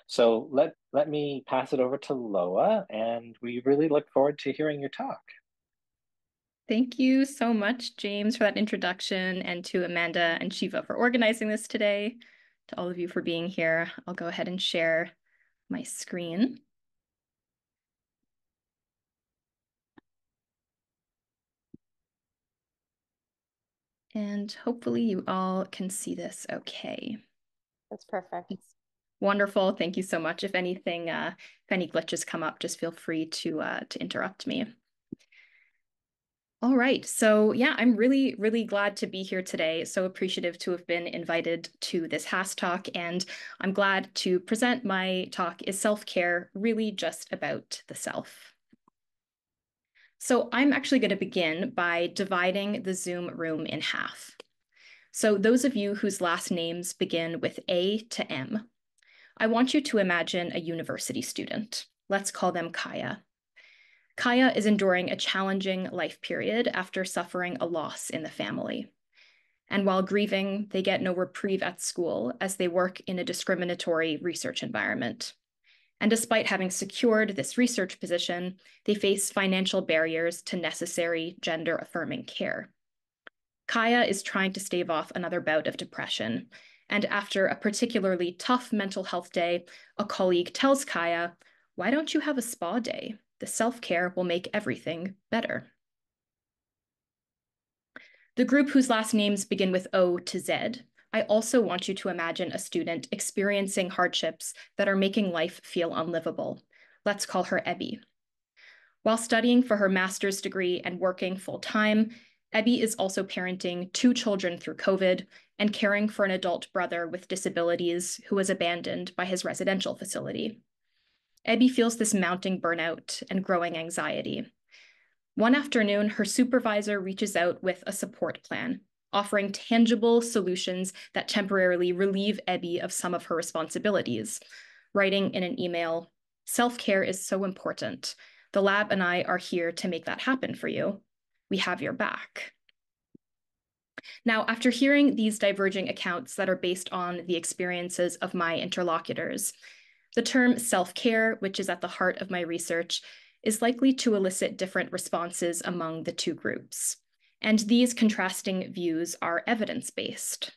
So let me pass it over to Loa, and we really look forward to hearing your talk. Thank you so much, James, for that introduction, and to Amanda and Shiva for organizing this today. To all of you for being here, I'll go ahead and share my screen. And hopefully you all can see this okay. That's perfect. Wonderful. Thank you so much. If any glitches come up, just feel free to interrupt me. All right. So yeah, I'm really, really glad to be here today. So appreciative to have been invited to this HAS talk. And I'm glad to present my talk, Is Self-Care Really Just About the Self? So I'm actually going to begin by dividing the Zoom room in half. So those of you whose last names begin with A to M, I want you to imagine a university student. Let's call them Kaya. Kaya is enduring a challenging life period after suffering a loss in the family. And while grieving, they get no reprieve at school as they work in a discriminatory research environment. And despite having secured this research position, they face financial barriers to necessary gender-affirming care. Kaya is trying to stave off another bout of depression. And after a particularly tough mental health day, a colleague tells Kaya, "Why don't you have a spa day? The self-care will make everything better." The group whose last names begin with O to Z, I also want you to imagine a student experiencing hardships that are making life feel unlivable. Let's call her Ebby. While studying for her master's degree and working full-time, Ebby is also parenting 2 children through COVID and caring for an adult brother with disabilities who was abandoned by his residential facility. Ebby feels this mounting burnout and growing anxiety. One afternoon, her supervisor reaches out with a support plan, offering tangible solutions that temporarily relieve Ebby of some of her responsibilities, writing in an email, "Self-care is so important. The lab and I are here to make that happen for you. We have your back." Now, after hearing these diverging accounts that are based on the experiences of my interlocutors, the term self-care, which is at the heart of my research, is likely to elicit different responses among the two groups. And these contrasting views are evidence-based.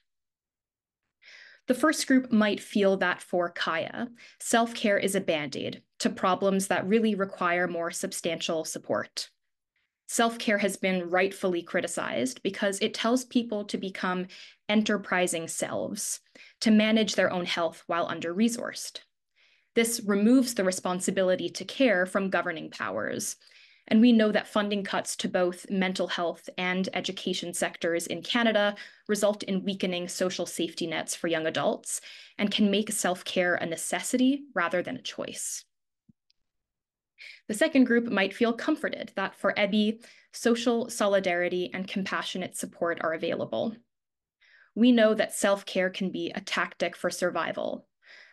The first group might feel that for Kaya, self-care is a band-aid to problems that really require more substantial support. Self-care has been rightfully criticized because it tells people to become enterprising selves, to manage their own health while under-resourced. This removes the responsibility to care from governing powers. And we know that funding cuts to both mental health and education sectors in Canada result in weakening social safety nets for young adults and can make self-care a necessity rather than a choice. The second group might feel comforted that for Ebby, social solidarity and compassionate support are available. We know that self-care can be a tactic for survival,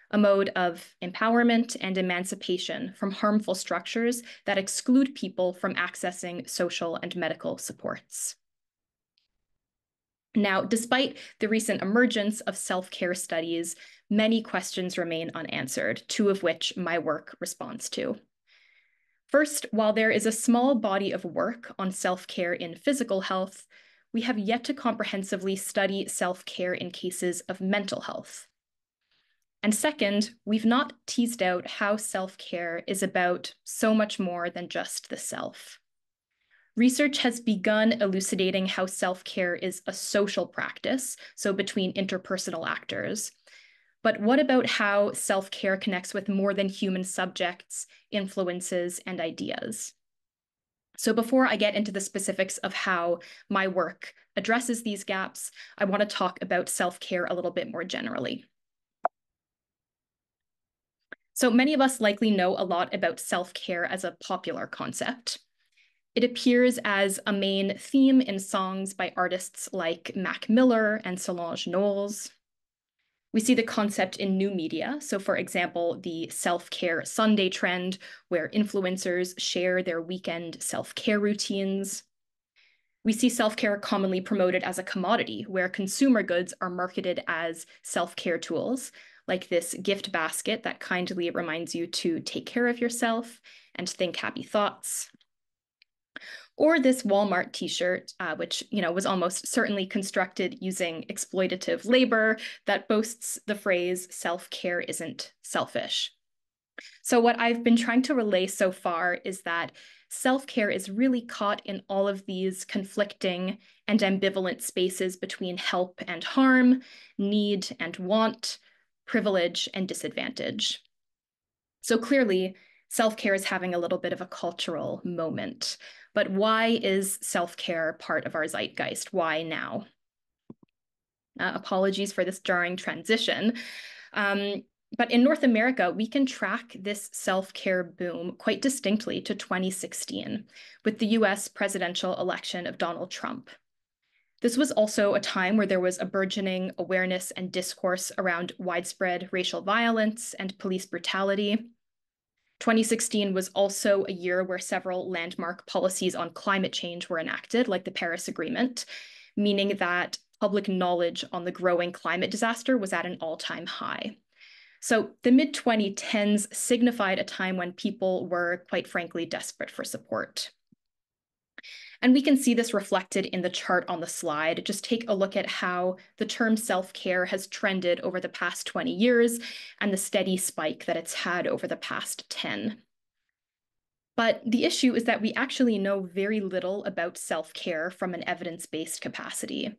a mode of empowerment and emancipation from harmful structures that exclude people from accessing social and medical supports. Now, despite the recent emergence of self-care studies, many questions remain unanswered, 2 of which my work responds to. First, while there is a small body of work on self-care in physical health, we have yet to comprehensively study self-care in cases of mental health. And second, we've not teased out how self-care is about so much more than just the self. Research has begun elucidating how self-care is a social practice, so between interpersonal actors. But what about how self-care connects with more than human subjects, influences, and ideas? So before I get into the specifics of how my work addresses these gaps, I want to talk about self-care a little bit more generally. So many of us likely know a lot about self-care as a popular concept. It appears as a main theme in songs by artists like Mac Miller and Solange Knowles. We see the concept in new media. So for example, the self-care Sunday trend, where influencers share their weekend self-care routines. We see self-care commonly promoted as a commodity, where consumer goods are marketed as self-care tools, like this gift basket that kindly reminds you to take care of yourself and think happy thoughts. Or this Walmart t-shirt, which was almost certainly constructed using exploitative labor that boasts the phrase, self-care isn't selfish. So what I've been trying to relay so far is that self-care is really caught in all of these conflicting and ambivalent spaces between help and harm, need and want, privilege and disadvantage. So clearly, self-care is having a little bit of a cultural moment. But why is self-care part of our zeitgeist? Why now? Apologies for this jarring transition. But in North America, we can track this self-care boom quite distinctly to 2016 with the US presidential election of Donald Trump. This was also a time where there was a burgeoning awareness and discourse around widespread racial violence and police brutality. 2016 was also a year where several landmark policies on climate change were enacted, like the Paris Agreement, meaning that public knowledge on the growing climate disaster was at an all-time high. So the mid-2010s signified a time when people were, quite frankly, desperate for support. And we can see this reflected in the chart on the slide. Just take a look at how the term self-care has trended over the past 20 years and the steady spike that it's had over the past 10. But the issue is that we actually know very little about self-care from an evidence-based capacity.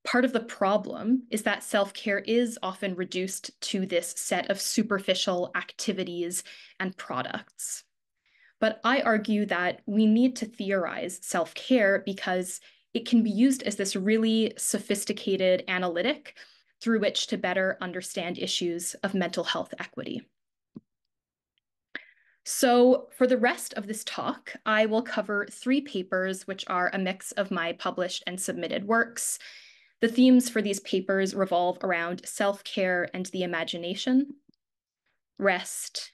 Part of the problem is that self-care is often reduced to this set of superficial activities and products. But I argue that we need to theorize self-care because it can be used as this really sophisticated analytic through which to better understand issues of mental health equity. So for the rest of this talk, I will cover 3 papers, which are a mix of my published and submitted works. The themes for these papers revolve around self-care and the imagination, rest,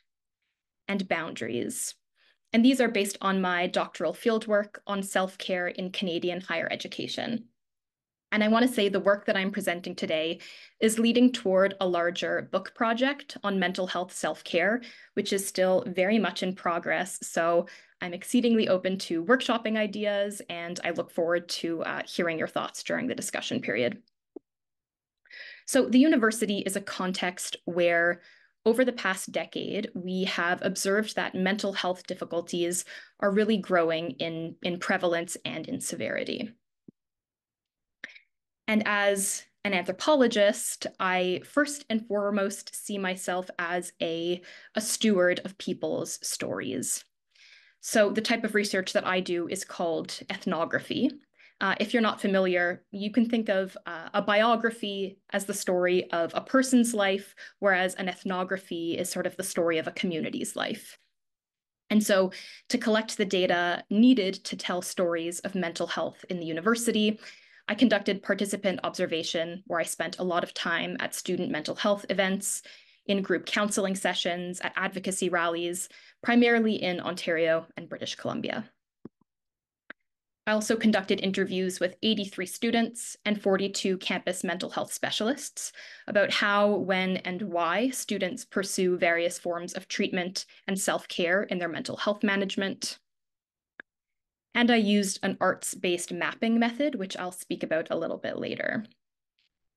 and boundaries. And these are based on my doctoral fieldwork on self-care in Canadian higher education. And I want to say the work that I'm presenting today is leading toward a larger book project on mental health self-care, which is still very much in progress. So I'm exceedingly open to workshopping ideas, and I look forward to hearing your thoughts during the discussion period. So the university is a context where over the past decade, we have observed that mental health difficulties are really growing in prevalence and in severity. And as an anthropologist, I first and foremost see myself as a steward of people's stories. So the type of research that I do is called ethnography. If you're not familiar, you can think of a biography as the story of a person's life, whereas an ethnography is sort of the story of a community's life. And so to collect the data needed to tell stories of mental health in the university, I conducted participant observation where I spent a lot of time at student mental health events, in group counseling sessions, at advocacy rallies, primarily in Ontario and British Columbia. I also conducted interviews with 83 students and 42 campus mental health specialists about how, when, and why students pursue various forms of treatment and self-care in their mental health management. And I used an arts-based mapping method, which I'll speak about a little bit later.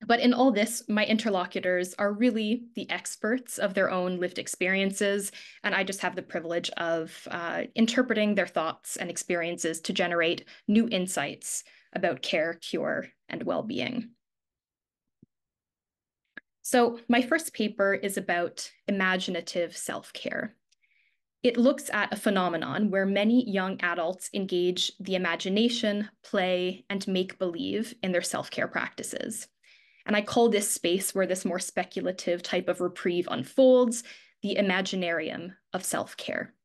But in all this, my interlocutors are really the experts of their own lived experiences, and I just have the privilege of interpreting their thoughts and experiences to generate new insights about care, cure, and well-being. So my first paper is about imaginative self-care. It looks at a phenomenon where many young adults engage the imagination, play, and make-believe in their self-care practices. And I call this space where this more speculative type of reprieve unfolds, the imaginarium of self-care.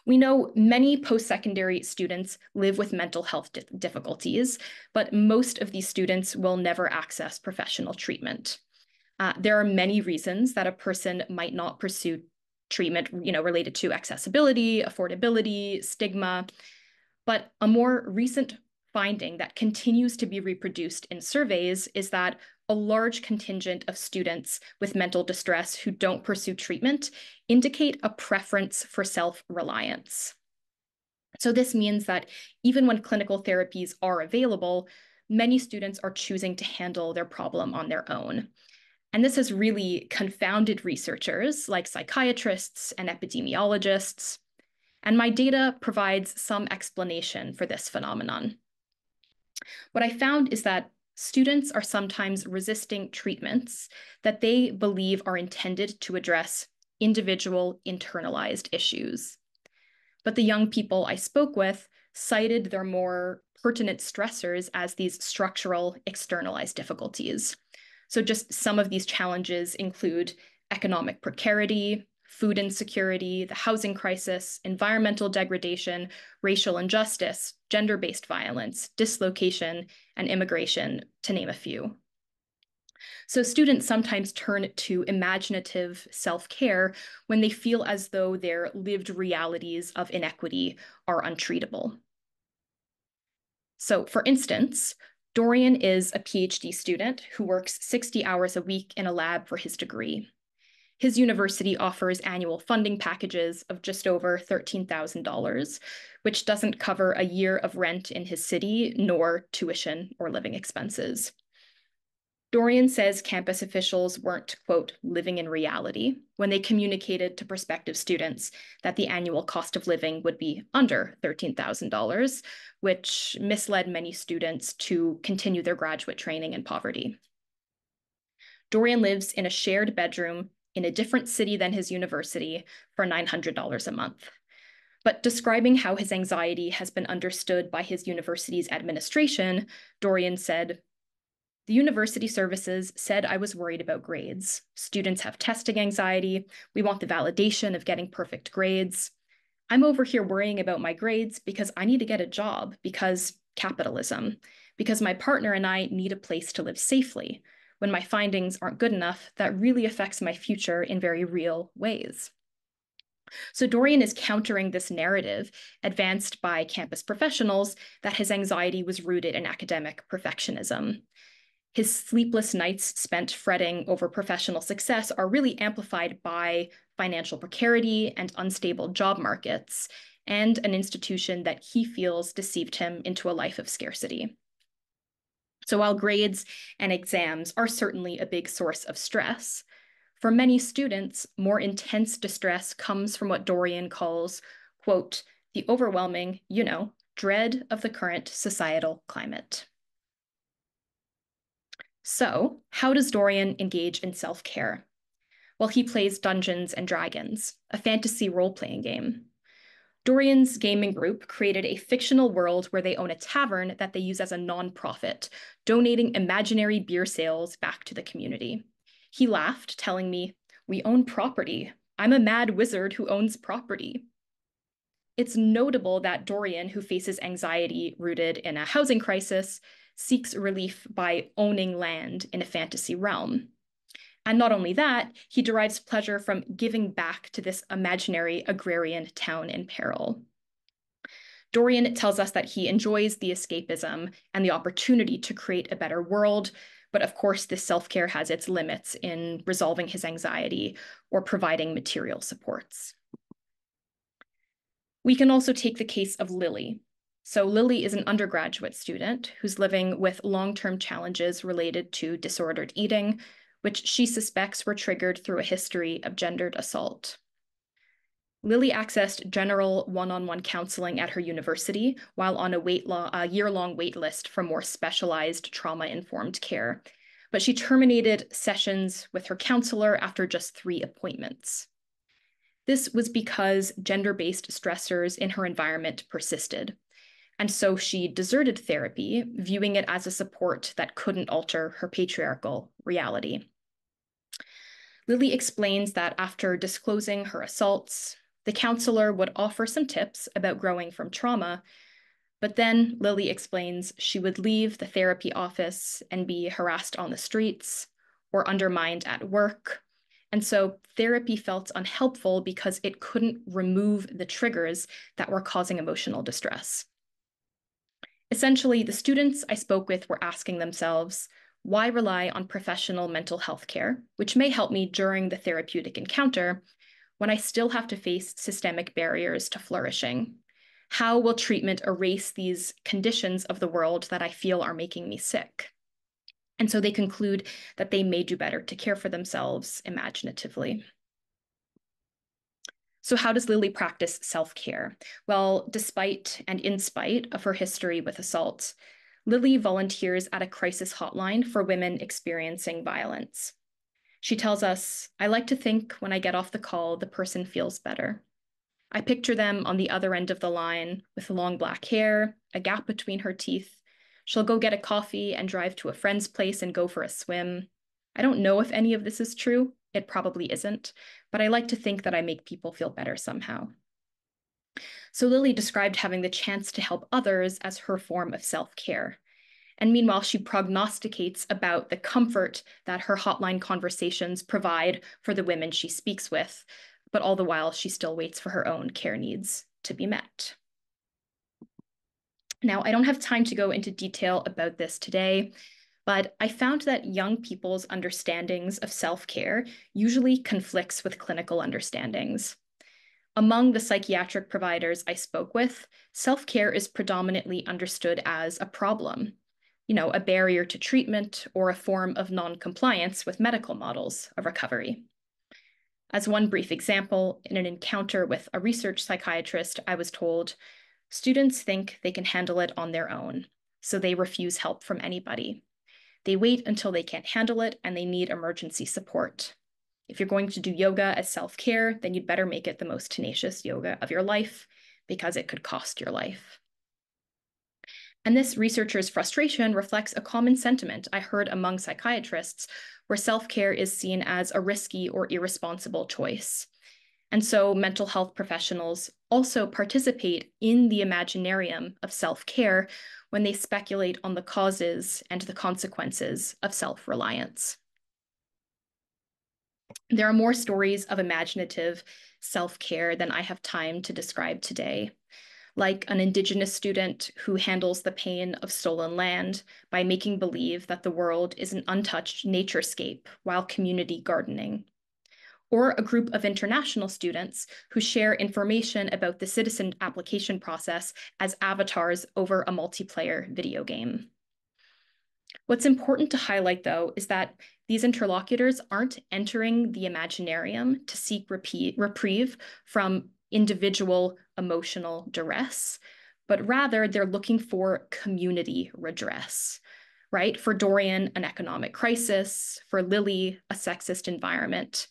We know many post-secondary students live with mental health difficulties, but most of these students will never access professional treatment. There are many reasons that a person might not pursue treatment, related to accessibility, affordability, stigma, but a more recent finding that continues to be reproduced in surveys is that a large contingent of students with mental distress who don't pursue treatment indicate a preference for self-reliance. So this means that even when clinical therapies are available, many students are choosing to handle their problem on their own. And this has really confounded researchers like psychiatrists and epidemiologists. And my data provides some explanation for this phenomenon. What I found is that students are sometimes resisting treatments that they believe are intended to address individual internalized issues. But the young people I spoke with cited their more pertinent stressors as these structural externalized difficulties. So just some of these challenges include economic precarity, food insecurity, the housing crisis, environmental degradation, racial injustice, gender-based violence, dislocation, and immigration, to name a few. So students sometimes turn to imaginative self-care when they feel as though their lived realities of inequity are untreatable. So for instance, Dorian is a PhD student who works 60 hours a week in a lab for his degree. His university offers annual funding packages of just over $13,000, which doesn't cover a year of rent in his city, nor tuition or living expenses. Dorian says campus officials weren't, quote, living in reality when they communicated to prospective students that the annual cost of living would be under $13,000, which misled many students to continue their graduate training in poverty. Dorian lives in a shared bedroom in a different city than his university for $900 a month. But describing how his anxiety has been understood by his university's administration, Dorian said, "The university services said I was worried about grades. Students have testing anxiety. We want the validation of getting perfect grades. I'm over here worrying about my grades because I need to get a job, because capitalism, because my partner and I need a place to live safely. When my findings aren't good enough, that really affects my future in very real ways." So Dorian is countering this narrative advanced by campus professionals that his anxiety was rooted in academic perfectionism. His sleepless nights spent fretting over professional success are really amplified by financial precarity and unstable job markets, and an institution that he feels deceived him into a life of scarcity. So while grades and exams are certainly a big source of stress, for many students, more intense distress comes from what Dorian calls, quote, the overwhelming, dread of the current societal climate. So, how does Dorian engage in self-care? Well, he plays Dungeons and Dragons, a fantasy role-playing game. Dorian's gaming group created a fictional world where they own a tavern that they use as a nonprofit, donating imaginary beer sales back to the community. He laughed, telling me, "We own property. I'm a mad wizard who owns property." It's notable that Dorian, who faces anxiety rooted in a housing crisis, seeks relief by owning land in a fantasy realm. And not only that, he derives pleasure from giving back to this imaginary agrarian town in peril. Dorian tells us that he enjoys the escapism and the opportunity to create a better world, but of course, this self-care has its limits in resolving his anxiety or providing material supports. We can also take the case of Lily. So Lily is an undergraduate student who's living with long-term challenges related to disordered eating, which she suspects were triggered through a history of gendered assault. Lily accessed general one-on-one counseling at her university while on a year-long wait list for more specialized trauma-informed care, but she terminated sessions with her counselor after just 3 appointments. This was because gender-based stressors in her environment persisted, and so she deserted therapy, viewing it as a support that couldn't alter her patriarchal reality. Lily explains that after disclosing her assaults, the counselor would offer some tips about growing from trauma, but then Lily explains she would leave the therapy office and be harassed on the streets or undermined at work. And so therapy felt unhelpful because it couldn't remove the triggers that were causing emotional distress. Essentially, the students I spoke with were asking themselves, why rely on professional mental health care, which may help me during the therapeutic encounter, when I still have to face systemic barriers to flourishing? How will treatment erase these conditions of the world that I feel are making me sick? And so they conclude that they may do better to care for themselves imaginatively. So how does Lily practice self-care? Well, despite and in spite of her history with assault, Lily volunteers at a crisis hotline for women experiencing violence. She tells us, "I like to think when I get off the call, the person feels better. I picture them on the other end of the line with long black hair, a gap between her teeth. She'll go get a coffee and drive to a friend's place and go for a swim. I don't know if any of this is true. It probably isn't, but I like to think that I make people feel better somehow." So Lily described having the chance to help others as her form of self-care. And meanwhile, she prognosticates about the comfort that her hotline conversations provide for the women she speaks with, but all the while she still waits for her own care needs to be met. Now, I don't have time to go into detail about this today, but I found that young people's understandings of self-care usually conflicts with clinical understandings. Among the psychiatric providers I spoke with, self-care is predominantly understood as a problem, a barrier to treatment or a form of non-compliance with medical models of recovery. As one brief example, in an encounter with a research psychiatrist, I was told, students think they can handle it on their own, so they refuse help from anybody. They wait until they can't handle it and they need emergency support. If you're going to do yoga as self-care, then you'd better make it the most tenacious yoga of your life because it could cost your life. And this researcher's frustration reflects a common sentiment I heard among psychiatrists, where self-care is seen as a risky or irresponsible choice. And so mental health professionals also participate in the imaginarium of self-care when they speculate on the causes and the consequences of self-reliance. There are more stories of imaginative self-care than I have time to describe today, like an Indigenous student who handles the pain of stolen land by making believe that the world is an untouched naturescape while community gardening, or a group of international students who share information about the citizen application process as avatars over a multiplayer video game. What's important to highlight, though, is that these interlocutors aren't entering the imaginarium to seek reprieve from individual emotional duress, but rather they're looking for community redress, right? For Dorian, an economic crisis; for Lily, a sexist environment.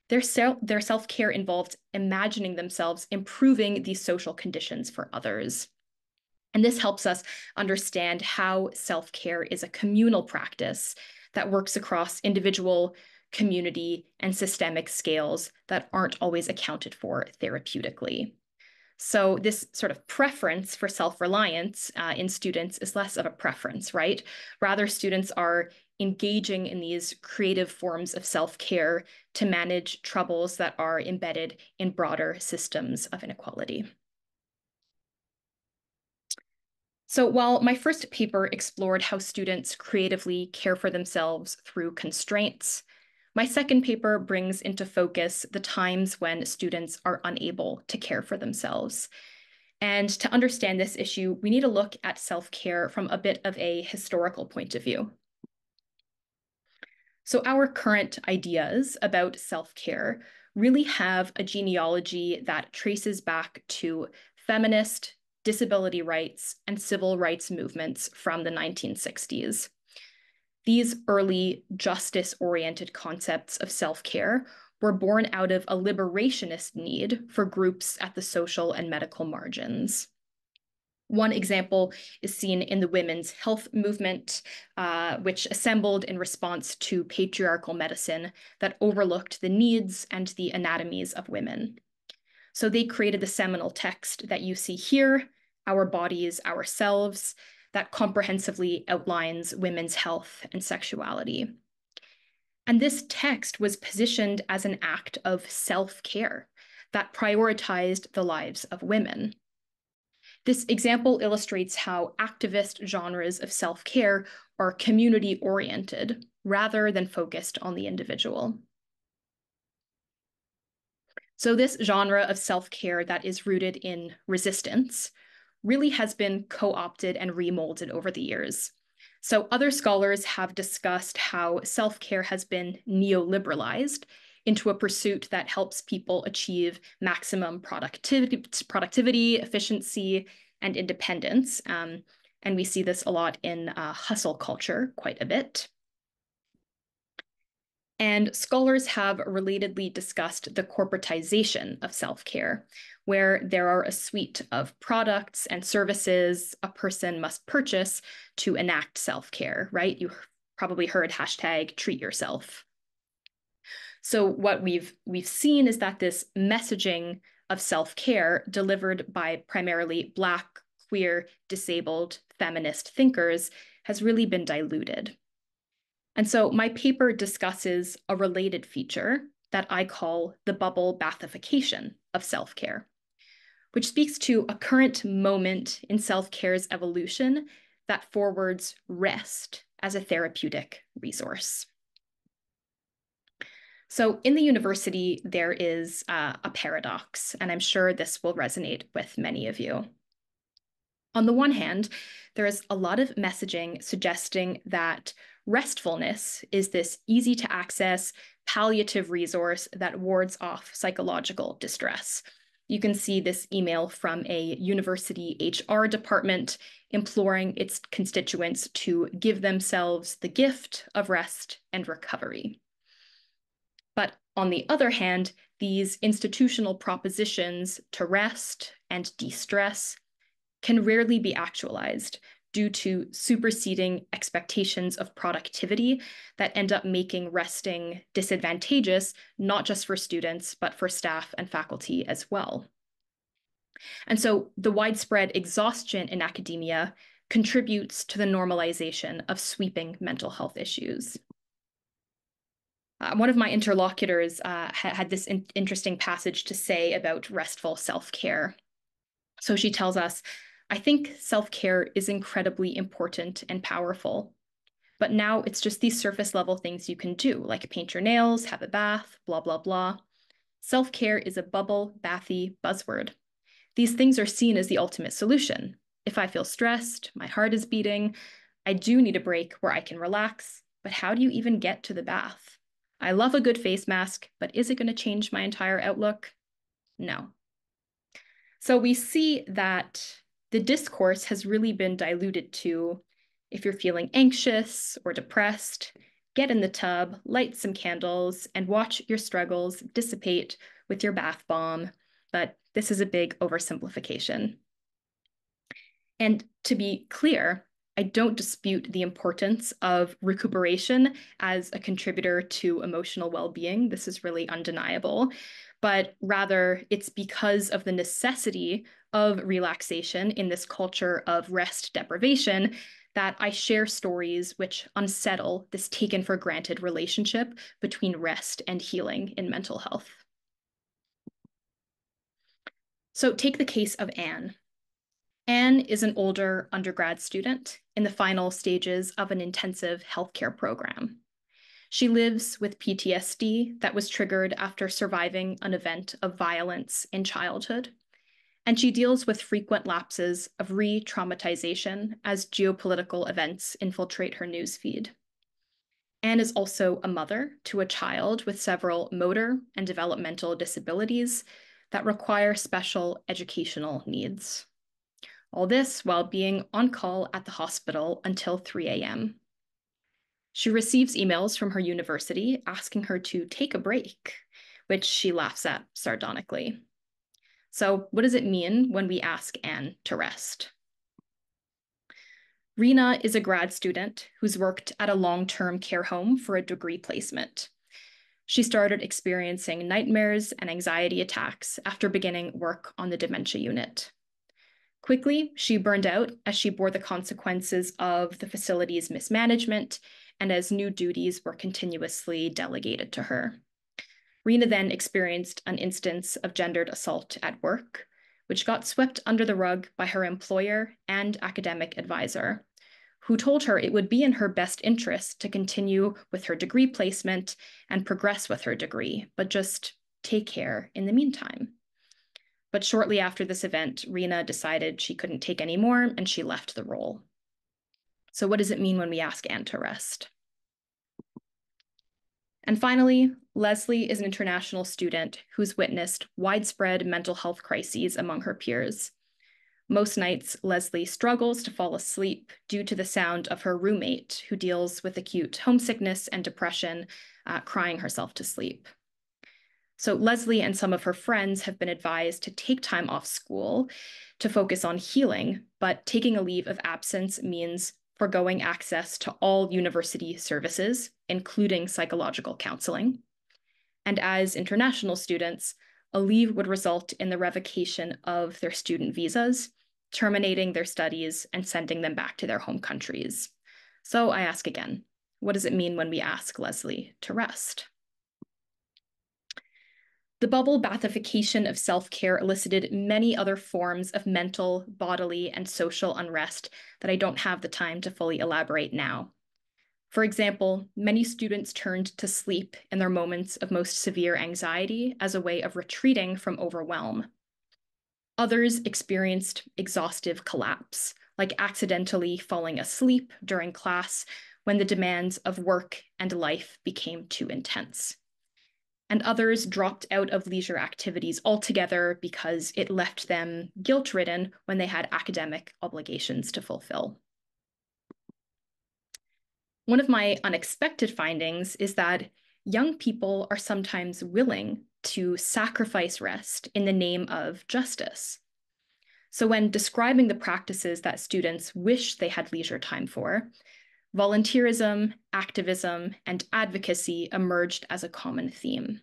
Their self-care involved imagining themselves improving these social conditions for others. And this helps us understand how self-care is a communal practice that works across individual, community, and systemic scales that aren't always accounted for therapeutically. So this sort of preference for self-reliance in students is less of a preference, right? Rather, students are engaging in these creative forms of self-care to manage troubles that are embedded in broader systems of inequality. So while my first paper explored how students creatively care for themselves through constraints, my second paper brings into focus the times when students are unable to care for themselves. And to understand this issue, we need to look at self-care from a bit of a historical point of view. So our current ideas about self-care really have a genealogy that traces back to feminist, disability rights, and civil rights movements from the 1960s. These early justice-oriented concepts of self-care were born out of a liberationist need for groups at the social and medical margins. One example is seen in the women's health movement, which assembled in response to patriarchal medicine that overlooked the needs and the anatomies of women. So they created the seminal text that you see here, Our Bodies, Ourselves, that comprehensively outlines women's health and sexuality. And this text was positioned as an act of self-care that prioritized the lives of women. This example illustrates how activist genres of self-care are community-oriented rather than focused on the individual. So this genre of self-care that is rooted in resistance really has been co-opted and remolded over the years. So other scholars have discussed how self-care has been neoliberalized into a pursuit that helps people achieve maximum productivity, efficiency, and independence. And we see this a lot in hustle culture quite a bit. And scholars have relatedly discussed the corporatization of self-care, where there are a suite of products and services a person must purchase to enact self-care, right? You probably heard hashtag treat yourself. So what we've seen is that this messaging of self-care delivered by primarily Black, queer, disabled, feminist thinkers has really been diluted. And so my paper discusses a related feature that I call the bubble bathification of self-care, which speaks to a current moment in self-care's evolution that forwards rest as a therapeutic resource. So in the university, there is a paradox, and I'm sure this will resonate with many of you. On the one hand, there is a lot of messaging suggesting that restfulness is this easy to access, palliative resource that wards off psychological distress. You can see this email from a university HR department imploring its constituents to give themselves the gift of rest and recovery. But on the other hand, these institutional propositions to rest and de-stress can rarely be actualized due to superseding expectations of productivity that end up making resting disadvantageous, not just for students, but for staff and faculty as well. And so the widespread exhaustion in academia contributes to the normalization of sweeping mental health issues. One of my interlocutors had this interesting passage to say about restful self-care. So she tells us, I think self-care is incredibly important and powerful, but now it's just these surface level things you can do, like paint your nails, have a bath, blah, blah, blah. Self-care is a bubble, bathy buzzword. These things are seen as the ultimate solution. If I feel stressed, my heart is beating, I do need a break where I can relax, but how do you even get to the bath? I love a good face mask, but is it going to change my entire outlook? No. So we see that the discourse has really been diluted to, if you're feeling anxious or depressed, get in the tub, light some candles, and watch your struggles dissipate with your bath bomb. But this is a big oversimplification. And to be clear, I don't dispute the importance of recuperation as a contributor to emotional well-being. This is really undeniable. But rather, it's because of the necessity of relaxation in this culture of rest deprivation that I share stories which unsettle this taken for granted relationship between rest and healing in mental health. So take the case of Anne. Anne is an older undergrad student in the final stages of an intensive healthcare program. She lives with PTSD that was triggered after surviving an event of violence in childhood, and she deals with frequent lapses of re-traumatization as geopolitical events infiltrate her newsfeed. Anne is also a mother to a child with several motor and developmental disabilities that require special educational needs. All this while being on call at the hospital until 3 a.m. She receives emails from her university asking her to take a break, which she laughs at sardonically. So what does it mean when we ask Anne to rest? Rena is a grad student who's worked at a long-term care home for a degree placement. She started experiencing nightmares and anxiety attacks after beginning work on the dementia unit. Quickly, she burned out as she bore the consequences of the facility's mismanagement and as new duties were continuously delegated to her. Rena then experienced an instance of gendered assault at work, which got swept under the rug by her employer and academic advisor, who told her it would be in her best interest to continue with her degree placement and progress with her degree, but just take care in the meantime. But shortly after this event, Rena decided she couldn't take any more and she left the role. So what does it mean when we ask Anne to rest? And finally, Leslie is an international student who's witnessed widespread mental health crises among her peers. Most nights, Leslie struggles to fall asleep due to the sound of her roommate, who deals with acute homesickness and depression, crying herself to sleep. So Leslie and some of her friends have been advised to take time off school to focus on healing, but taking a leave of absence means foregoing access to all university services, including psychological counseling. And as international students, a leave would result in the revocation of their student visas, terminating their studies and sending them back to their home countries. So I ask again, what does it mean when we ask Leslie to rest? The bubble bathification of self-care elicited many other forms of mental, bodily, and social unrest that I don't have the time to fully elaborate now. For example, many students turned to sleep in their moments of most severe anxiety as a way of retreating from overwhelm. Others experienced exhaustive collapse, like accidentally falling asleep during class when the demands of work and life became too intense. And others dropped out of leisure activities altogether because it left them guilt-ridden when they had academic obligations to fulfill. One of my unexpected findings is that young people are sometimes willing to sacrifice rest in the name of justice. So when describing the practices that students wish they had leisure time for, volunteerism, activism, and advocacy emerged as a common theme.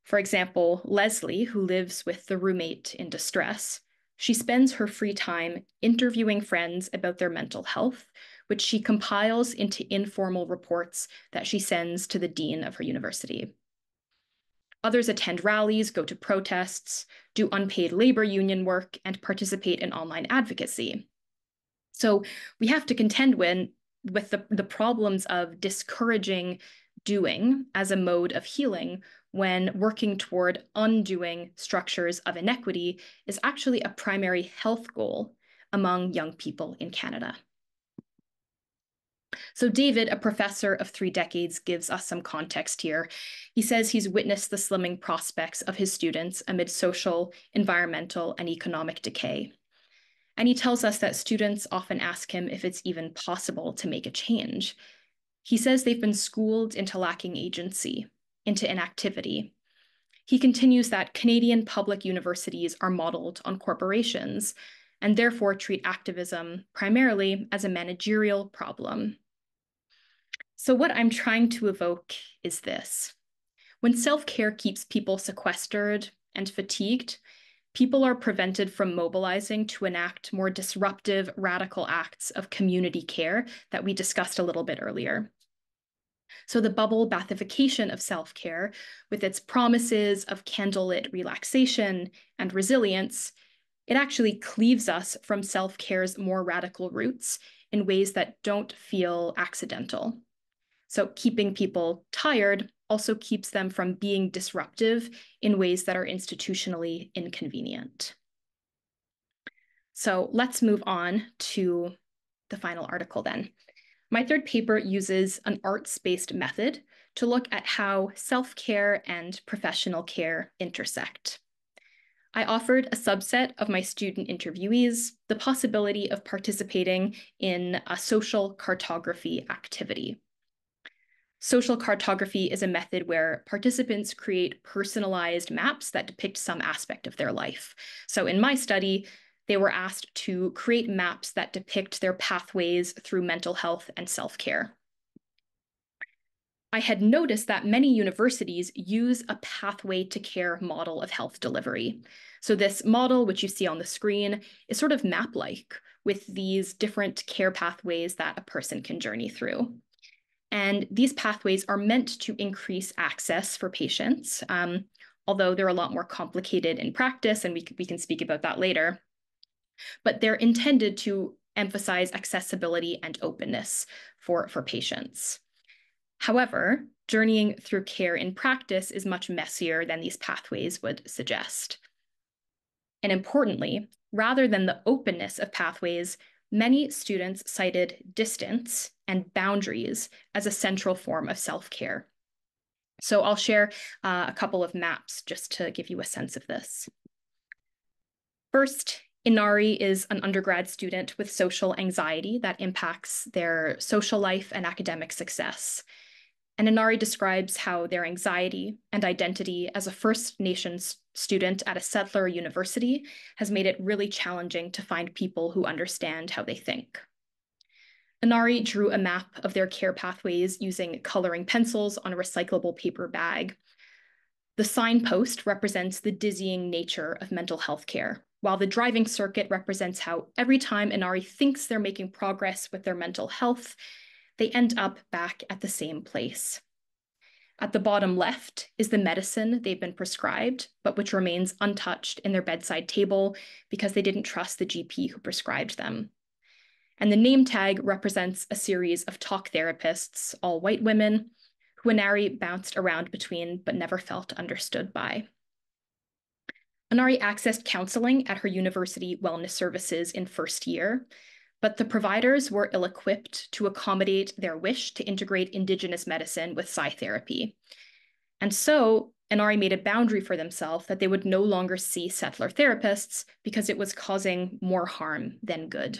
For example, Leslie, who lives with the roommate in distress, she spends her free time interviewing friends about their mental health, which she compiles into informal reports that she sends to the dean of her university. Others attend rallies, go to protests, do unpaid labor union work, and participate in online advocacy. So we have to contend with the problems of discouraging doing as a mode of healing when working toward undoing structures of inequity is actually a primary health goal among young people in Canada. So David, a professor of 3 decades, gives us some context here. He says he's witnessed the slimming prospects of his students amid social, environmental, and economic decay. And he tells us that students often ask him if it's even possible to make a change. He says they've been schooled into lacking agency, into inactivity. He continues that Canadian public universities are modeled on corporations and therefore treat activism primarily as a managerial problem. So what I'm trying to evoke is this. When self-care keeps people sequestered and fatigued, people are prevented from mobilizing to enact more disruptive, radical acts of community care that we discussed a little bit earlier. So the bubble bathification of self-care, with its promises of candlelit relaxation and resilience, it actually cleaves us from self-care's more radical roots in ways that don't feel accidental. So keeping people tired also keeps them from being disruptive in ways that are institutionally inconvenient. So let's move on to the final article then. My third paper uses an arts-based method to look at how self-care and professional care intersect. I offered a subset of my student interviewees the possibility of participating in a social cartography activity. Social cartography is a method where participants create personalized maps that depict some aspect of their life. So in my study, they were asked to create maps that depict their pathways through mental health and self-care. I had noticed that many universities use a pathway to care model of health delivery. So this model, which you see on the screen, is sort of map-like with these different care pathways that a person can journey through. And these pathways are meant to increase access for patients, although they're a lot more complicated in practice, and we can speak about that later. But they're intended to emphasize accessibility and openness for patients. However, journeying through care in practice is much messier than these pathways would suggest. And importantly, rather than the openness of pathways, many students cited distance and boundaries as a central form of self-care. So I'll share a couple of maps just to give you a sense of this. First, Inari is an undergrad student with social anxiety that impacts their social life and academic success. And Inari describes how their anxiety and identity as a First Nations student at a settler university has made it really challenging to find people who understand how they think. Inari drew a map of their care pathways using coloring pencils on a recyclable paper bag. The signpost represents the dizzying nature of mental health care, while the driving circuit represents how every time Inari thinks they're making progress with their mental health, they end up back at the same place. At the bottom left is the medicine they've been prescribed, but which remains untouched in their bedside table because they didn't trust the GP who prescribed them. And the name tag represents a series of talk therapists, all white women, who Inari bounced around between but never felt understood by. Inari accessed counseling at her university wellness services in first year, but the providers were ill-equipped to accommodate their wish to integrate Indigenous medicine with psi therapy. And so Inari made a boundary for themselves that they would no longer see settler therapists because it was causing more harm than good.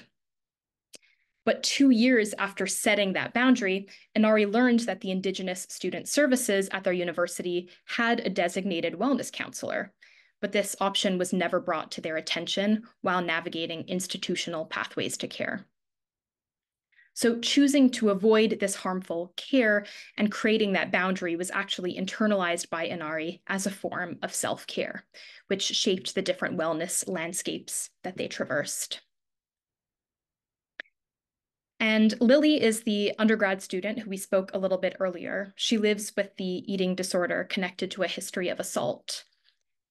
But 2 years after setting that boundary, Inari learned that the Indigenous student services at their university had a designated wellness counselor, but this option was never brought to their attention while navigating institutional pathways to care. So choosing to avoid this harmful care and creating that boundary was actually internalized by Inari as a form of self-care, which shaped the different wellness landscapes that they traversed. And Lily is the undergrad student who we spoke a little bit earlier. She lives with the eating disorder connected to a history of assault.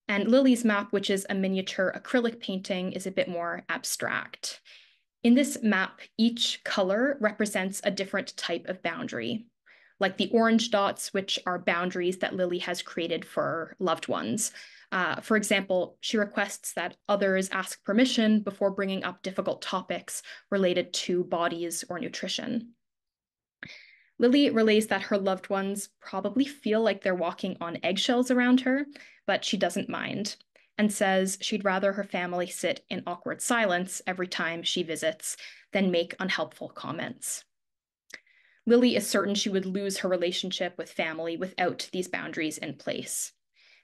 And Lily's map, which is a miniature acrylic painting, is a bit more abstract. In this map, each color represents a different type of boundary, like the orange dots, which are boundaries that Lily has created for loved ones. For example, she requests that others ask permission before bringing up difficult topics related to bodies or nutrition. Lily relays that her loved ones probably feel like they're walking on eggshells around her, but she doesn't mind, and says she'd rather her family sit in awkward silence every time she visits than make unhelpful comments. Lily is certain she would lose her relationship with family without these boundaries in place.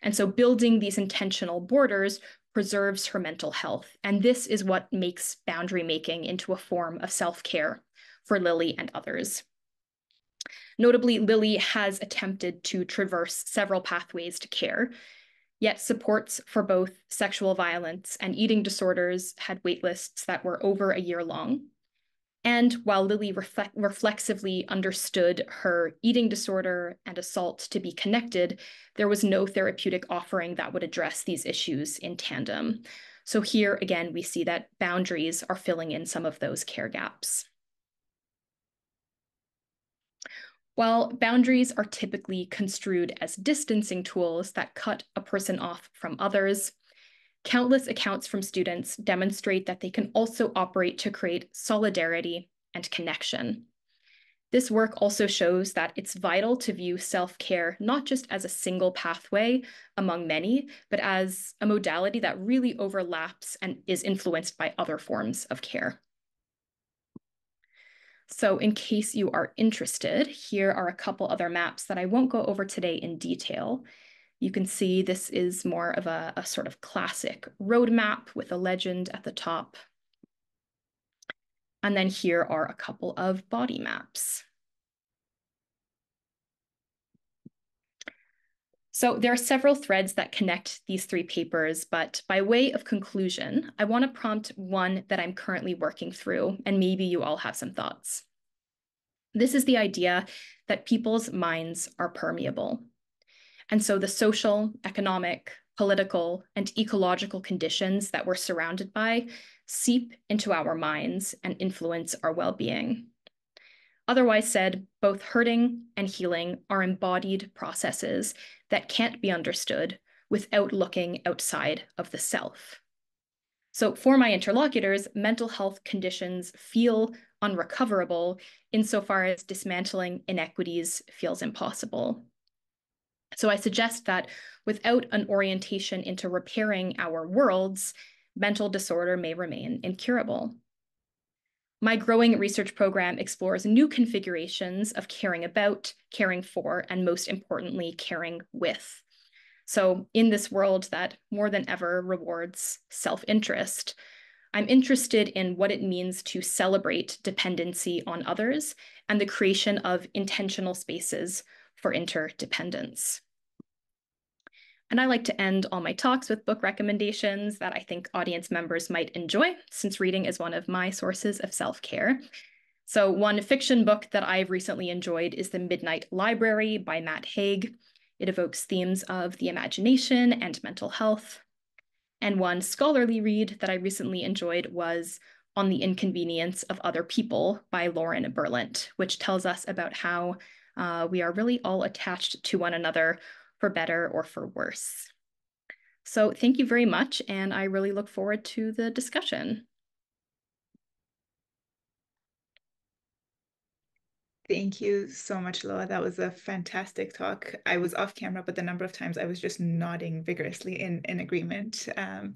And so building these intentional borders preserves her mental health. And this is what makes boundary making into a form of self-care for Lily and others. Notably, Lily has attempted to traverse several pathways to care, yet supports for both sexual violence and eating disorders had waitlists that were over a year long. And while Lily reflexively understood her eating disorder and assault to be connected, there was no therapeutic offering that would address these issues in tandem. So here, again, we see that boundaries are filling in some of those care gaps. While boundaries are typically construed as distancing tools that cut a person off from others, countless accounts from students demonstrate that they can also operate to create solidarity and connection. This work also shows that it's vital to view self-care not just as a single pathway among many, but as a modality that really overlaps and is influenced by other forms of care. So in case you are interested, here are a couple other maps that I won't go over today in detail. You can see this is more of a sort of classic roadmap with a legend at the top. And then here are a couple of body maps. So there are several threads that connect these three papers, but by way of conclusion, I want to prompt one that I'm currently working through, and maybe you all have some thoughts. This is the idea that people's minds are permeable. And so the social, economic, political, and ecological conditions that we're surrounded by seep into our minds and influence our well-being. Otherwise said, both hurting and healing are embodied processes that can't be understood without looking outside of the self. So for my interlocutors, mental health conditions feel unrecoverable insofar as dismantling inequities feels impossible. So I suggest that without an orientation into repairing our worlds, mental disorder may remain incurable. My growing research program explores new configurations of caring about, caring for, and most importantly, caring with. So in this world that more than ever rewards self-interest, I'm interested in what it means to celebrate dependency on others and the creation of intentional spaces for interdependence. And I like to end all my talks with book recommendations that I think audience members might enjoy, since reading is one of my sources of self-care. So one fiction book that I've recently enjoyed is The Midnight Library by Matt Haig. It evokes themes of the imagination and mental health. And one scholarly read that I recently enjoyed was On the Inconvenience of Other People by Lauren Berlant, which tells us about how we are really all attached to one another for better or for worse. So thank you very much, and I really look forward to the discussion. Thank you so much, Loa. That was a fantastic talk. I was off camera, but the number of times I was just nodding vigorously in agreement. I'm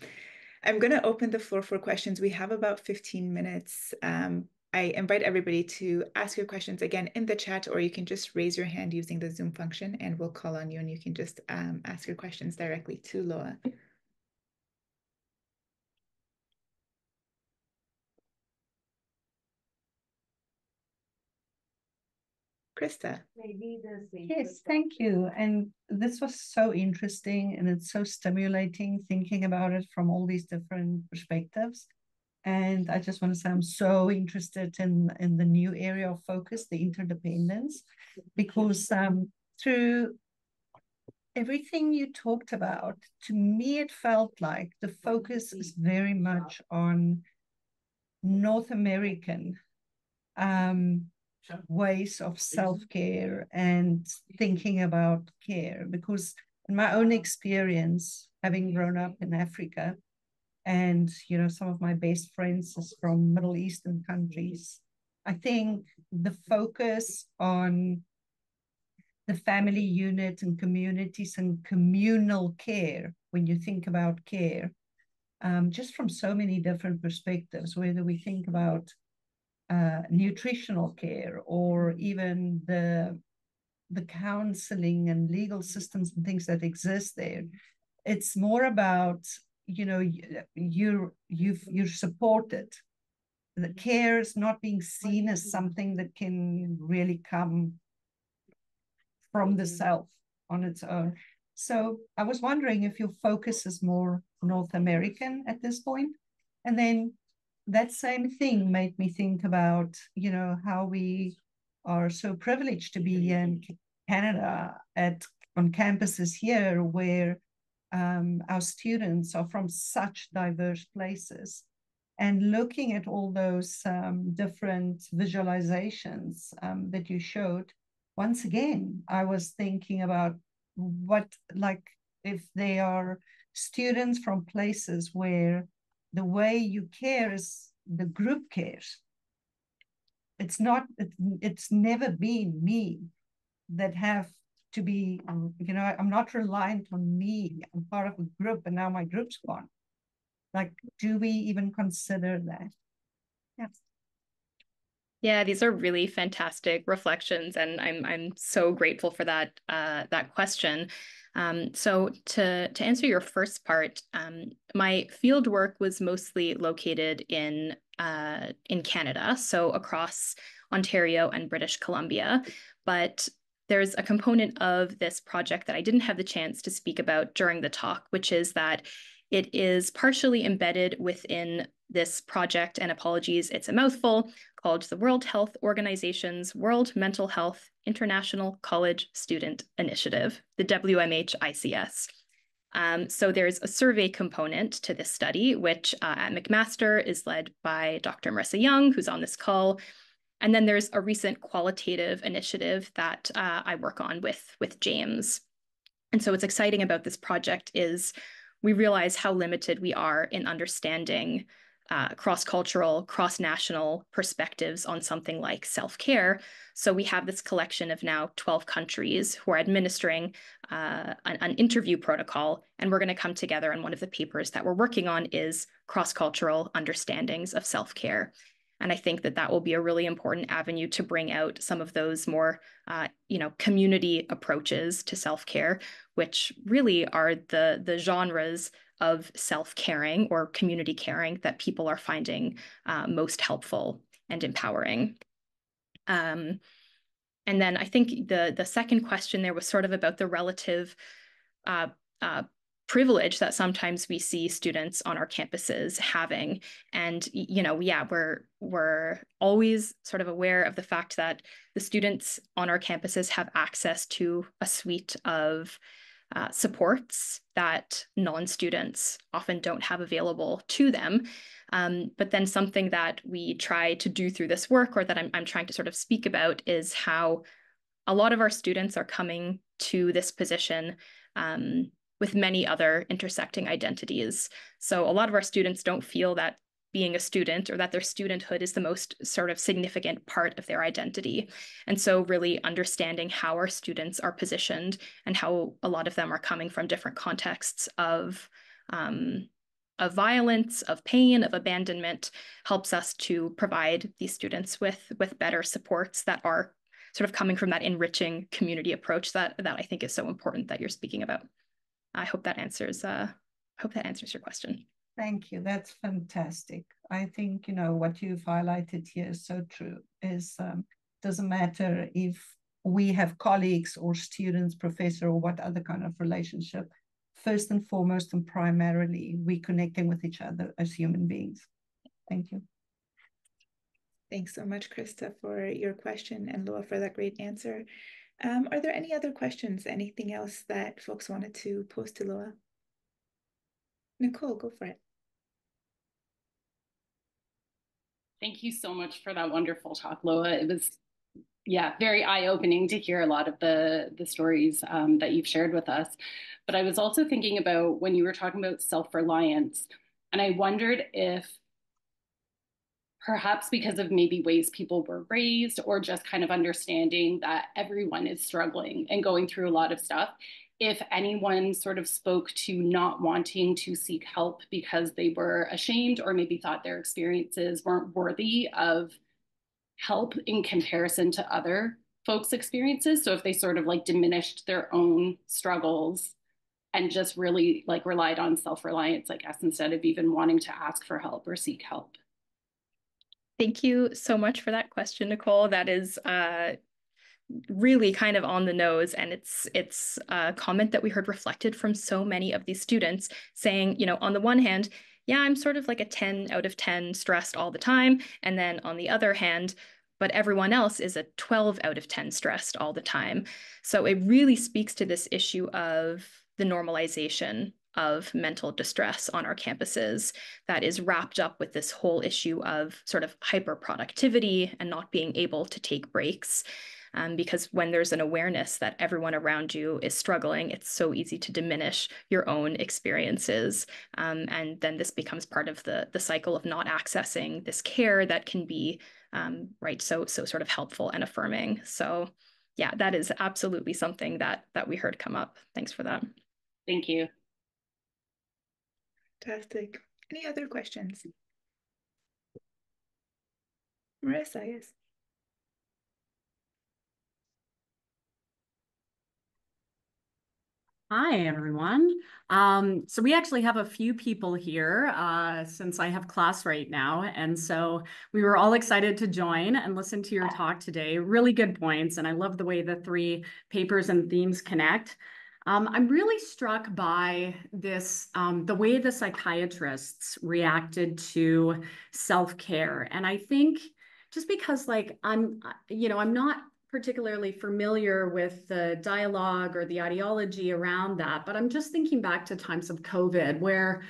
going to open the floor for questions. We have about 15 minutes. I invite everybody to ask your questions again in the chat, or you can just raise your hand using the Zoom function and we'll call on you and you can just ask your questions directly to Loa. Krista. Yes, thank you. And this was so interesting and it's so stimulating thinking about it from all these different perspectives. And I just want to say I'm so interested in the new area of focus, the interdependence, because through everything you talked about, to me, it felt like the focus is very much on North American ways of self-care and thinking about care. Because in my own experience, having grown up in Africa, and some of my best friends is from Middle Eastern countries, I think the focus on the family unit and communities and communal care, when you think about care, just from so many different perspectives, whether we think about nutritional care or even the counseling and legal systems and things that exist there. It's more about, you're supported. The care is not being seen as something that can really come from the self on its own. So I was wondering if your focus is more North American at this point. And then that same thing made me think about, how we are so privileged to be in Canada on campuses here where our students are from such diverse places. And looking at all those different visualizations that you showed, once again, I was thinking about if they are students from places where the way you care is the group cares. It's never been me that have to be, I'm not reliant on me. I'm part of a group and now my group's gone. Like, do we even consider that? Yeah. Yeah, these are really fantastic reflections, and I'm so grateful for that question. So to answer your first part, my field work was mostly located in Canada, so across Ontario and British Columbia, but there's a component of this project that I didn't have the chance to speak about during the talk, which is that it is partially embedded within this project, and apologies, it's a mouthful, called the World Health Organization's World Mental Health International College Student Initiative, the WMH-ICS. So there's a survey component to this study, which at McMaster is led by Dr. Marissa Young, who's on this call. And then there's a recent qualitative initiative that I work on with James. And so what's exciting about this project is we realize how limited we are in understanding cross-cultural, cross-national perspectives on something like self-care. So we have this collection of now 12 countries who are administering an interview protocol, and we're going to come together. And one of the papers that we're working on is cross-cultural understandings of self-care. And I think that that will be a really important avenue to bring out some of those more, community approaches to self-care, which really are the genres of self-caring or community caring that people are finding most helpful and empowering. And then I think the second question there was sort of about the relative privilege that sometimes we see students on our campuses having. And, we're always sort of aware of the fact that the students on our campuses have access to a suite of supports that non-students often don't have available to them. But then something that we try to do through this work, or that I'm trying to sort of speak about, is how a lot of our students are coming to this position with many other intersecting identities. So a lot of our students don't feel that being a student or that their studenthood is the most sort of significant part of their identity. And so really understanding how our students are positioned and how a lot of them are coming from different contexts of violence, of pain, of abandonment, helps us to provide these students with better supports that are sort of coming from that enriching community approach that I think is so important that you're speaking about. I hope that answers your question. Thank you. That's fantastic. I think, what you've highlighted here is so true. Doesn't matter if we have colleagues or students, professor, or what other kind of relationship. First and foremost and primarily, we're connecting with each other as human beings. Thank you. Thanks so much, Krista, for your question, and Loa for that great answer. Are there any other questions? Anything else that folks wanted to pose to Loa? Nicole, go for it. Thank you so much for that wonderful talk, Loa. It was, very eye-opening to hear a lot of the stories that you've shared with us. But I was also thinking about when you were talking about self-reliance, and I wondered if perhaps because of maybe ways people were raised, or just kind of understanding that everyone is struggling and going through a lot of stuff, if anyone sort of spoke to not wanting to seek help because they were ashamed or maybe thought their experiences weren't worthy of help in comparison to other folks' experiences. So if they sort of like diminished their own struggles and just really like relied on self-reliance, I guess, instead of even wanting to ask for help or seek help. Thank you so much for that question, Nicole. That is really kind of on the nose, and it's a comment that we heard reflected from so many of these students saying, on the one hand, yeah, I'm sort of like a 10 out of 10 stressed all the time, and then on the other hand, but everyone else is a 12 out of 10 stressed all the time. So it really speaks to this issue of the normalization of mental distress on our campuses that is wrapped up with this whole issue of sort of hyperproductivity and not being able to take breaks. Because when there's an awareness that everyone around you is struggling, it's so easy to diminish your own experiences. And then this becomes part of the cycle of not accessing this care that can be so sort of helpful and affirming. So yeah, that is absolutely something that we heard come up. Thanks for that. Thank you. Fantastic. Any other questions? Marissa, yes. Hi, everyone. So we actually have a few people here since I have class right now. And so we were all excited to join and listen to your talk today. Really good points. And I love the way the three papers and themes connect. I'm really struck by this, the way the psychiatrists reacted to self-care. And I think just because I'm not particularly familiar with the dialogue or the ideology around that, but I'm just thinking back to times of COVID where,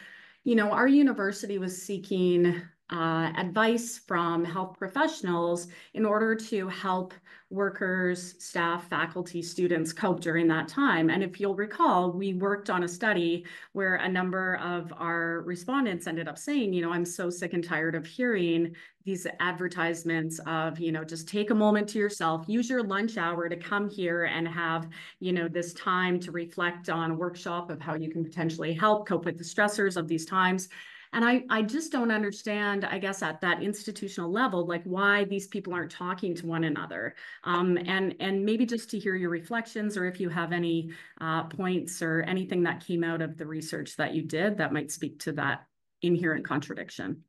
our university was seeking advice from health professionals in order to help workers, staff, faculty, students cope during that time. And if you'll recall, we worked on a study where a number of our respondents ended up saying, I'm so sick and tired of hearing these advertisements of, just take a moment to yourself, use your lunch hour to come here and have, this time to reflect on a workshop of how you can potentially help cope with the stressors of these times. And I just don't understand, I guess, at that institutional level, like why these people aren't talking to one another. And maybe just to hear your reflections, or if you have any points or anything that came out of the research that you did that might speak to that inherent contradiction.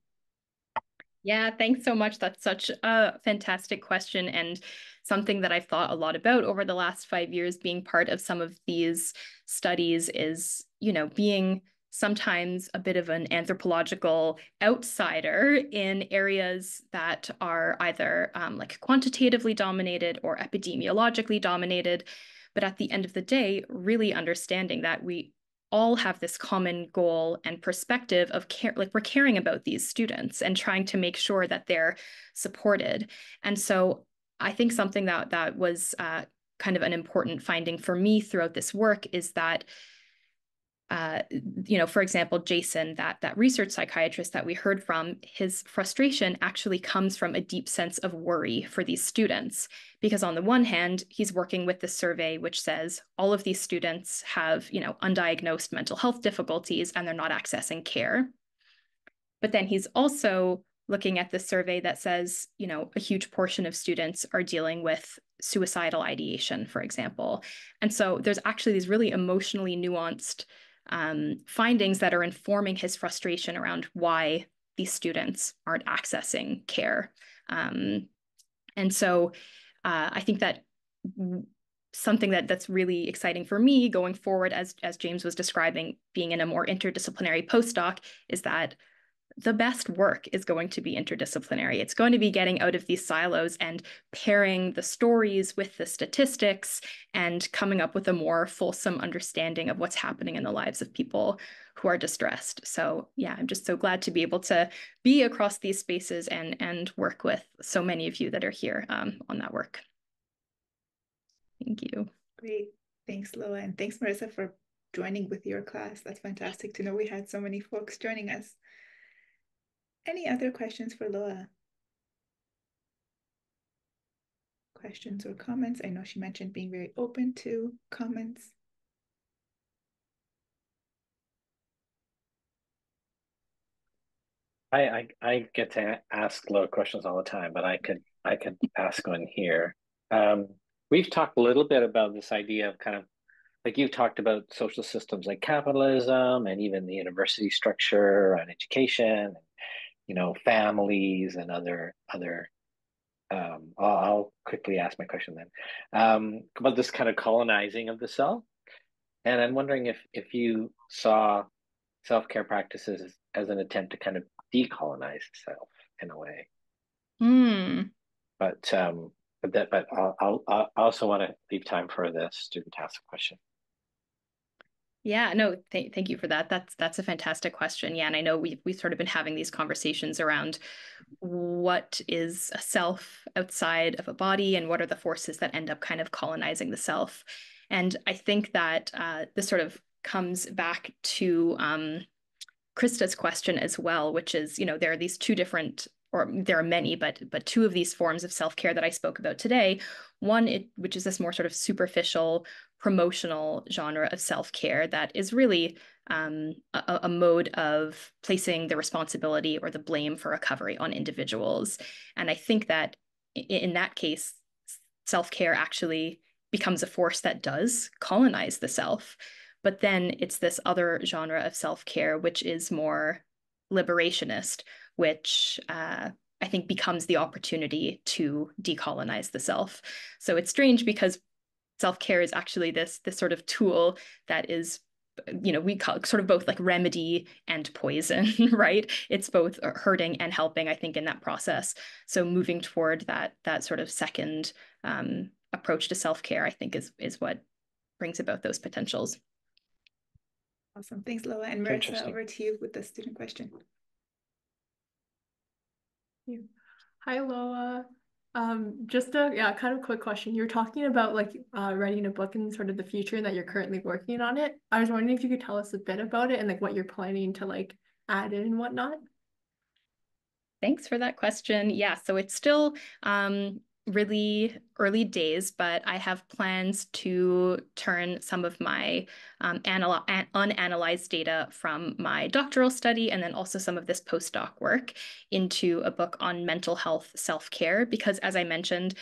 Yeah, thanks so much. That's such a fantastic question, and something that I've thought a lot about over the last 5 years. Being part of some of these studies is, being sometimes a bit of an anthropological outsider in areas that are either like quantitatively dominated or epidemiologically dominated. But at the end of the day, really understanding that we all have this common goal and perspective of care, like we're caring about these students and trying to make sure that they're supported. And so I think something that was kind of an important finding for me throughout this work is that for example, Jason, that research psychiatrist that we heard from, his frustration actually comes from a deep sense of worry for these students. Because on the one hand, he's working with the survey, which says all of these students have, undiagnosed mental health difficulties and they're not accessing care. But then he's also looking at the survey that says, a huge portion of students are dealing with suicidal ideation, for example. And so there's actually these really emotionally nuanced findings that are informing his frustration around why these students aren't accessing care. And so I think that something that's really exciting for me going forward, as James was describing, being in a more interdisciplinary postdoc, is that the best work is going to be interdisciplinary. It's going to be getting out of these silos and pairing the stories with the statistics and coming up with a more fulsome understanding of what's happening in the lives of people who are distressed. So yeah, I'm just so glad to be able to be across these spaces and work with so many of you that are here on that work. Thank you. Great. Thanks, Loa. And thanks, Marissa, for joining with your class. That's fantastic to know we had so many folks joining us. Any other questions for Loa? Questions or comments? I know she mentioned being very open to comments. I get to ask Loa questions all the time, but I could ask one here. We've talked a little bit about this idea of kind of like you've talked about social systems like capitalism and even the university structure and education, families and other. I'll quickly ask my question then about this kind of colonizing of the self, and I'm wondering if you saw self-care practices as an attempt to kind of decolonize the self in a way. But I also want to leave time for the student to ask a question. Yeah, no, thank you for that. That's a fantastic question. Yeah, and I know we've sort of been having these conversations around what is a self outside of a body and what are the forces that end up kind of colonizing the self. And I think that this sort of comes back to Krista's question as well, which is, there are these two different, or there are many, but two of these forms of self-care that I spoke about today. One, which is this more sort of superficial promotional genre of self-care that is really a mode of placing the responsibility or the blame for recovery on individuals. And I think that in that case, self-care actually becomes a force that does colonize the self. But then it's this other genre of self-care, which is more liberationist, which I think becomes the opportunity to decolonize the self. So it's strange because self-care is actually this sort of tool that is, we call it sort of both like remedy and poison, right? It's both hurting and helping, I think, in that process. So moving toward that sort of second approach to self-care, I think is what brings about those potentials. Awesome. Thanks, Loa. And Marissa, over to you with the student question. Hi, Loa. Just a kind of quick question. You're talking about like writing a book in sort of the future and that you're currently working on it. I was wondering if you could tell us a bit about it and like what you're planning to like add in and whatnot. Thanks for that question. Yeah, so it's still really early days, but I have plans to turn some of my unanalyzed data from my doctoral study and then also some of this postdoc work into a book on mental health self-care, because as I mentioned,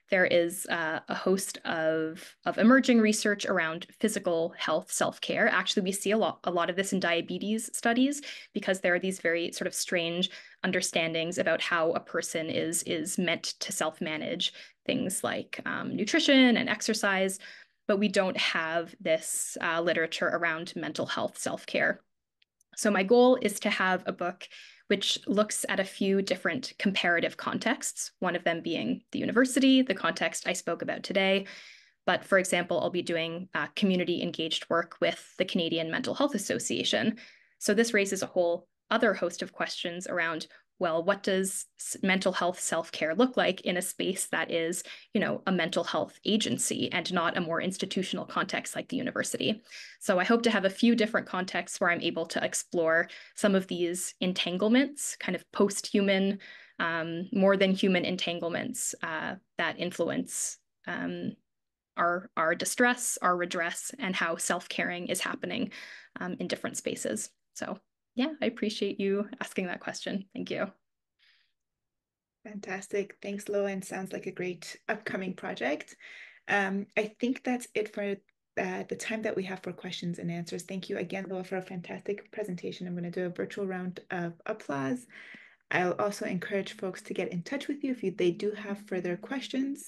there is a host of emerging research around physical health self-care. Actually, we see a lot of this in diabetes studies because there are these very sort of strange understandings about how a person is meant to self-manage things like nutrition and exercise, but we don't have this literature around mental health self-care. So my goal is to have a book which looks at a few different comparative contexts, one of them being the university, the context I spoke about today. But for example, I'll be doing community engaged work with the Canadian Mental Health Association. So this raises a whole other host of questions around, well, what does mental health self-care look like in a space that is, you know, a mental health agency and not a more institutional context like the university? So I hope to have a few different contexts where I'm able to explore some of these entanglements, kind of post-human, more than human entanglements that influence our distress, our redress, and how self-caring is happening in different spaces. So yeah, I appreciate you asking that question. Thank you. Fantastic. Thanks, Loa, and sounds like a great upcoming project. I think that's it for the time that we have for questions and answers. Thank you again, Loa, for a fantastic presentation. I'm going to do a virtual round of applause. I'll also encourage folks to get in touch with you if they do have further questions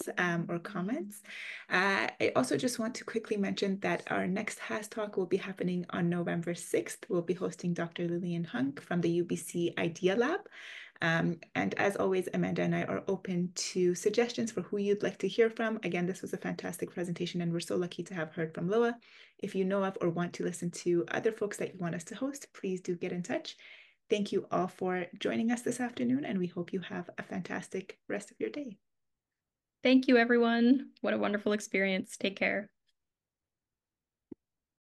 or comments. I also just want to quickly mention that our next HAS Talk will be happening on November 6th. We'll be hosting Dr. Lillian Hunk from the UBC Idea Lab. And as always, Amanda and I are open to suggestions for who you'd like to hear from. Again, this was a fantastic presentation and we're so lucky to have heard from Loa. If you know of or want to listen to other folks that you want us to host, please do get in touch. Thank you all for joining us this afternoon, and we hope you have a fantastic rest of your day. Thank you, everyone. What a wonderful experience. Take care.